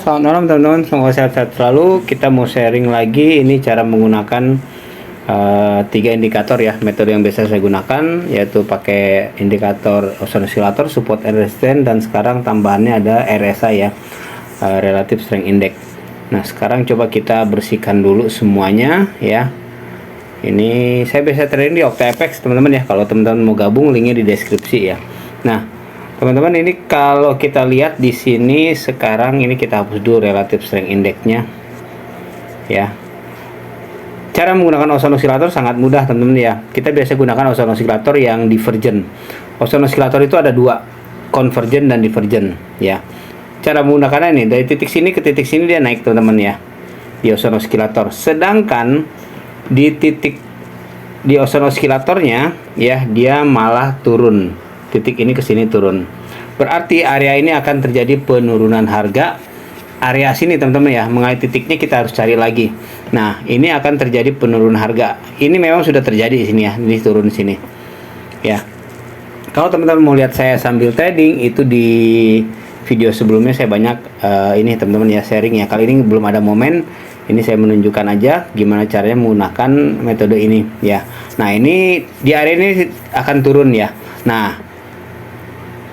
Selamat malam teman-teman, semoga sehat-sehat selalu. Kita mau sharing lagi ini cara menggunakan tiga indikator ya, metode yang biasa saya gunakan, yaitu pakai indikator ozon oscillator, support and resistance, dan sekarang tambahannya ada RSI ya, Relative Strength Index. Nah sekarang coba kita bersihkan dulu semuanya ya. Ini saya biasa trading di OctaFX teman-teman ya, kalau teman-teman mau gabung linknya di deskripsi ya. Nah teman-teman, ini kalau kita lihat di sini sekarang, ini kita hapus dulu relative strength index-nya ya. Cara menggunakan ozon oscillator sangat mudah teman-teman ya. Kita biasa gunakan ozon oscillator yang divergent. Ozon oscillator itu ada dua, convergent dan divergent ya. Cara menggunakannya ini dari titik sini ke titik sini dia naik teman-teman ya, di ozon oscillator. Sedangkan di ozon oscillatornya ya, dia malah turun. Titik ini ke sini turun, berarti area ini akan terjadi penurunan harga. Area sini teman-teman ya, mengenai titiknya kita harus cari lagi. Nah ini akan terjadi penurunan harga. Ini memang sudah terjadi di sini ya, ini turun di sini ya. Kalau teman-teman mau lihat saya sambil trading, itu di video sebelumnya saya banyak ini teman-teman ya, sharing ya. Kali ini belum ada momen, ini saya menunjukkan aja gimana caranya menggunakan metode ini ya. Nah ini di area ini akan turun ya. Nah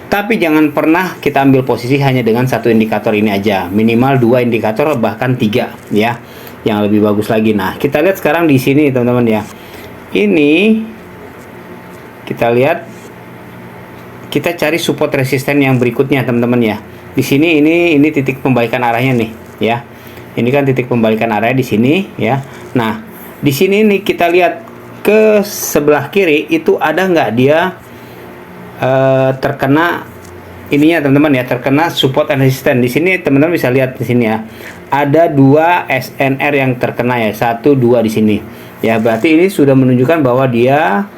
tapi jangan pernah kita ambil posisi hanya dengan satu indikator ini aja, minimal dua indikator bahkan tiga ya, yang lebih bagus lagi. Nah kita lihat sekarang di sini teman-teman ya, ini kita lihat, kita cari support resisten yang berikutnya teman-teman ya. Di sini ini titik pembalikan arahnya nih ya, ini kan titik pembalikan arahnya di sini ya. Nah di sini nih kita lihat ke sebelah kiri itu ada nggak dia terkena ininya teman-teman ya, terkena support and resistance. Di sini teman-teman bisa lihat di sini ya, ada dua SNR yang terkena ya, 1, 2 di sini ya. Berarti ini sudah menunjukkan bahwa dia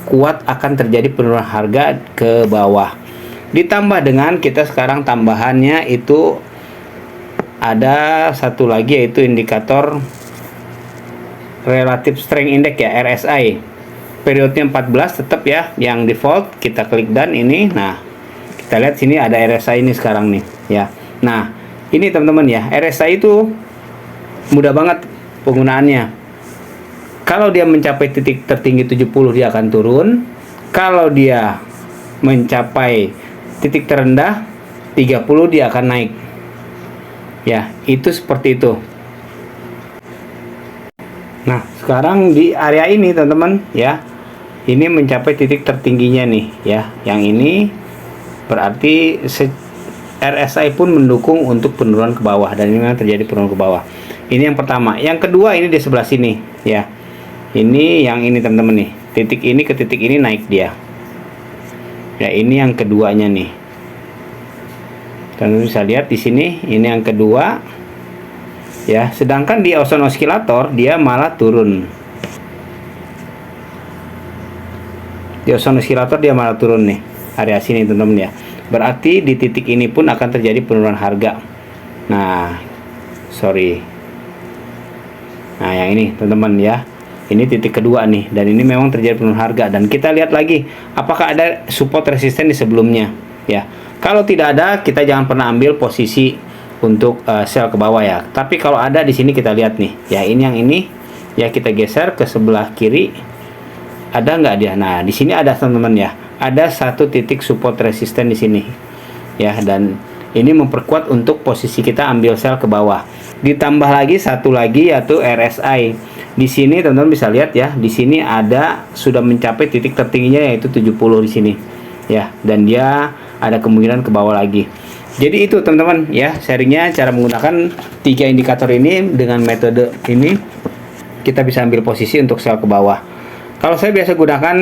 kuat akan terjadi penurunan harga ke bawah. Ditambah dengan kita sekarang tambahannya itu ada satu lagi, yaitu indikator Relative Strength Index ya, RSI. Periodenya 14 tetap ya, yang default. Kita klik dan ini, nah kita lihat sini ada RSI ini sekarang nih ya. Nah ini teman-teman ya, RSI itu mudah banget penggunaannya. Kalau dia mencapai titik tertinggi 70 dia akan turun. Kalau dia mencapai titik terendah 30 dia akan naik ya, itu seperti itu. Nah sekarang di area ini teman-teman ya, ini mencapai titik tertingginya nih ya, yang ini berarti RSI pun mendukung untuk penurunan ke bawah, dan ini memang terjadi penurunan ke bawah. Ini yang pertama. Yang kedua ini di sebelah sini ya, ini yang ini teman-teman nih, titik ini ke titik ini naik dia ya. Ini yang keduanya nih, teman-teman bisa lihat di sini, ini yang kedua ya. Sedangkan di ozon oscillator dia malah turun. Di ozon oscillator dia malah turun nih, area sini teman-teman ya. Berarti di titik ini pun akan terjadi penurunan harga. Nah yang ini teman-teman ya, ini titik kedua nih, dan ini memang terjadi penurunan harga. Dan kita lihat lagi apakah ada support resisten di sebelumnya ya. Kalau tidak ada, kita jangan pernah ambil posisi untuk sell ke bawah ya. Tapi kalau ada, di sini kita lihat nih ya, ini yang ini ya, kita geser ke sebelah kiri, ada nggak dia? Nah di sini ada teman-teman ya, ada satu titik support resisten di sini ya, dan ini memperkuat untuk posisi kita ambil sell ke bawah. Ditambah lagi satu lagi, yaitu RSI. Di sini teman-teman bisa lihat ya, di sini ada sudah mencapai titik tertingginya, yaitu 70 di sini ya, dan dia ada kemungkinan ke bawah lagi. Jadi itu teman-teman ya, sharingnya cara menggunakan tiga indikator ini. Dengan metode ini kita bisa ambil posisi untuk sell ke bawah. Kalau saya biasa gunakan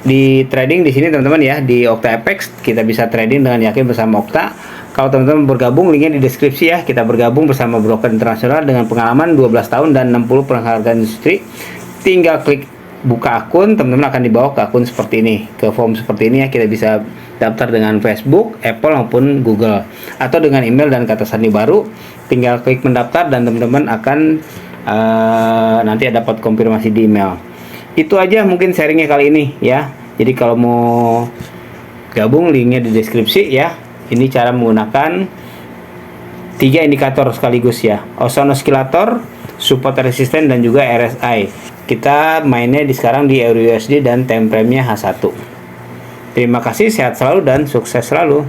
di trading di sini teman-teman ya, di OctaFX kita bisa trading dengan yakin bersama Okta. Kalau teman-teman bergabung, linknya di deskripsi ya. Kita bergabung bersama broker internasional dengan pengalaman 12 tahun dan 60 penghargaan industri. Tinggal klik buka akun, teman-teman akan dibawa ke akun seperti ini, ke form seperti ini ya. Kita bisa daftar dengan Facebook, Apple maupun Google, atau dengan email dan kata sandi baru. Tinggal klik mendaftar dan teman-teman akan nanti dapat konfirmasi di email. Itu aja mungkin sharingnya kali ini ya. Jadi kalau mau gabung, linknya di deskripsi ya. Ini cara menggunakan tiga indikator sekaligus ya, ozone oscillator, support resisten, dan juga RSI. Kita mainnya sekarang di EURUSD dan time frame-nya H1. Terima kasih, sehat selalu dan sukses selalu.